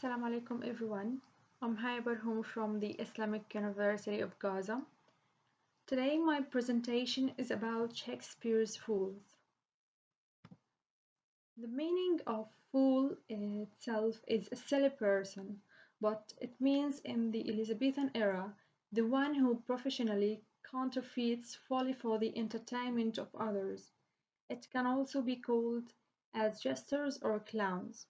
Assalamu alaikum everyone. I'm Haya barhoom from the Islamic University of Gaza. Today my presentation is about Shakespeare's Fools. The meaning of fool in itself is a silly person, but it means in the Elizabethan era the one who professionally counterfeits folly for the entertainment of others. It can also be called as jesters or clowns.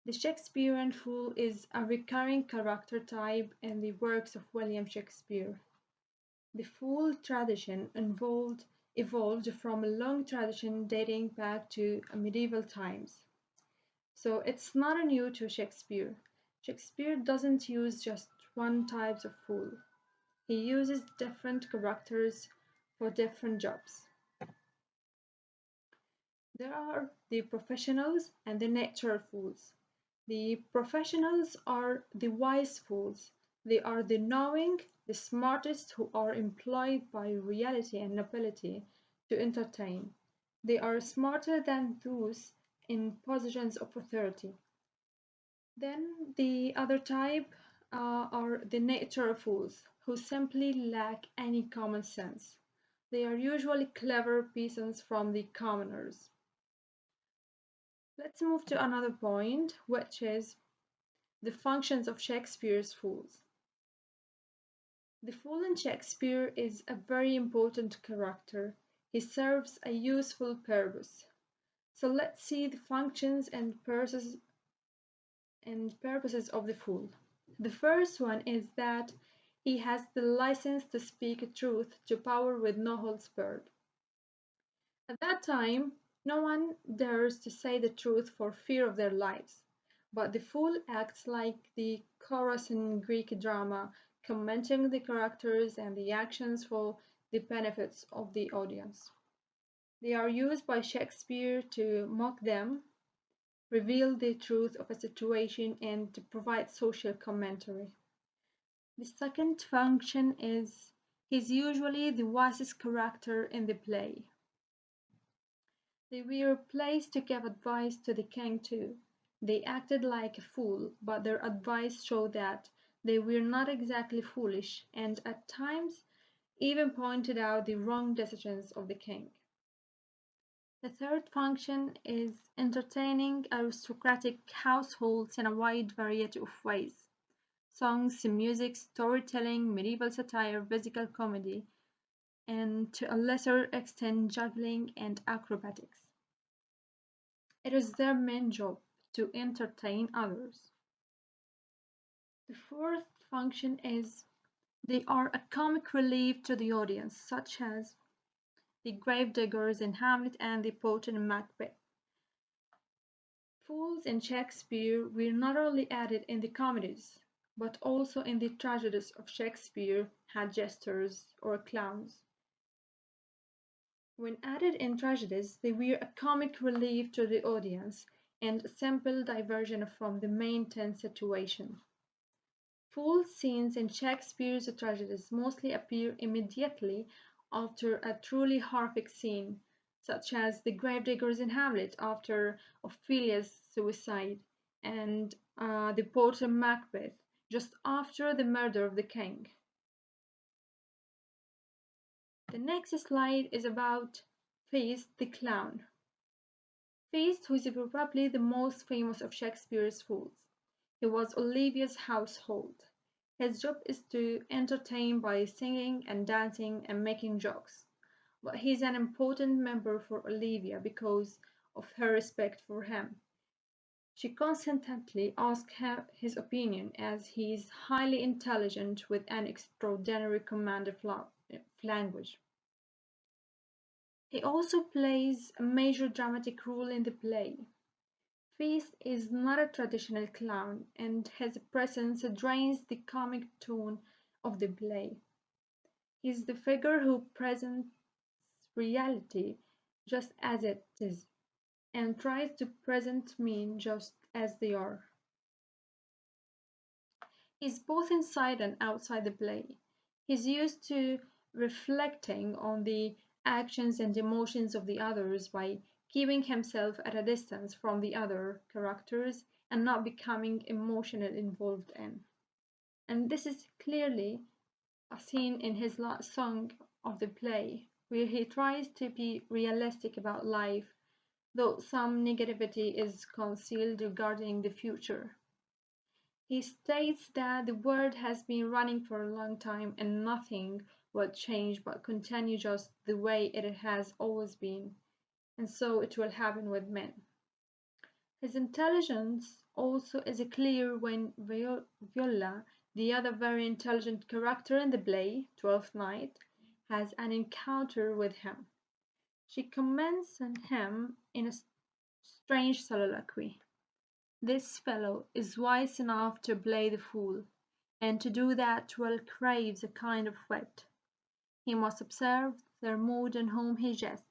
The Shakespearean fool is a recurring character type in the works of William Shakespeare. The fool tradition evolved from a long tradition dating back to medieval times. So it's not new to Shakespeare. Shakespeare doesn't use just one type of fool. He uses different characters for different jobs. There are the professionals and the natural fools. The professionals are the wise fools. They are the knowing, the smartest who are employed by reality and nobility to entertain. They are smarter than those in positions of authority. Then the other type are the natural fools who simply lack any common sense. They are usually clever peasants from the commoners. Let's move to another point, which is the functions of Shakespeare's fools. The fool in Shakespeare is a very important character. He serves a useful purpose. So let's see the functions and purposes of the fool. The first one is that he has the license to speak truth to power with no holds barred. At that time, no one dares to say the truth for fear of their lives. But the fool acts like the chorus in Greek drama, commenting the characters and the actions for the benefits of the audience. They are used by Shakespeare to mock them, reveal the truth of a situation, and to provide social commentary. The second function is he's usually the wisest character in the play. They were placed to give advice to the king too. They acted like a fool, but their advice showed that they were not exactly foolish, and at times even pointed out the wrong decisions of the king. The third function is entertaining aristocratic households in a wide variety of ways: songs, music, storytelling, medieval satire, physical comedy, and to a lesser extent juggling and acrobatics. It is their main job to entertain others. The fourth function is they are a comic relief to the audience, such as the gravediggers in Hamlet and the poet in Macbeth. Fools in Shakespeare were not only added in the comedies, but also in the tragedies of Shakespeare had jesters or clowns. When added in tragedies, they were a comic relief to the audience and a simple diversion from the main tense situation. Full scenes in Shakespeare's tragedies mostly appear immediately after a truly horrific scene, such as the gravediggers in Hamlet after Ophelia's suicide, and the poet in Macbeth just after the murder of the king. The next slide is about Feast the clown. Feast, who is probably the most famous of Shakespeare's fools. He was Olivia's household. His job is to entertain by singing and dancing and making jokes. But he's an important member for Olivia because of her respect for him. She constantly asks his opinion as he is highly intelligent with an extraordinary command of language. He also plays a major dramatic role in the play. Feast is not a traditional clown, and his presence drains the comic tone of the play. He's the figure who presents reality just as it is, and tries to present men just as they are. He's both inside and outside the play. He's used to reflecting on the actions and emotions of the others by keeping himself at a distance from the other characters and not becoming emotionally involved in. And this is clearly a scene in his last song of the play, where he tries to be realistic about life, though some negativity is concealed regarding the future. He states that the world has been running for a long time and nothing will change but continue just the way it has always been, and so it will happen with men. His intelligence also is clear when Viola, the other very intelligent character in the play, Twelfth Night, has an encounter with him. She comments on him in a strange soliloquy. This fellow is wise enough to play the fool, and to do that well craves a kind of wit. He must observe their mood and whom he jests,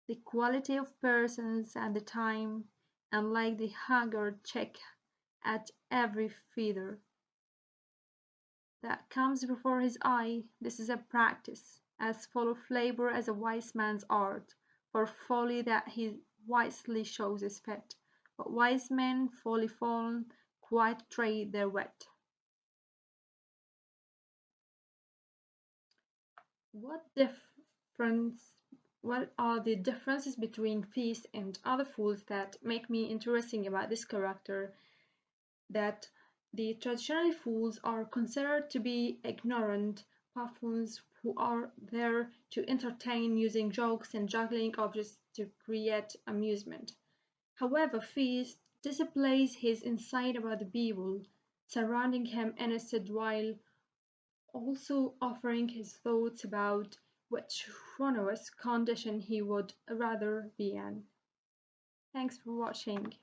the quality of persons and the time, and like the haggard check at every feather that comes before his eye. This is a practice, as full of labour as a wise man's art, for folly that he wisely shows is fit, but wise men, folly fallen, quite trade their wit. What difference what are the differences between Feast and other fools that make me interesting about this character? That the traditional fools are considered to be ignorant buffoons who are there to entertain using jokes and juggling objects to create amusement. However, Feast displays his insight about the people surrounding him instead, while also offering his thoughts about which strenuous condition he would rather be in. Thanks for watching.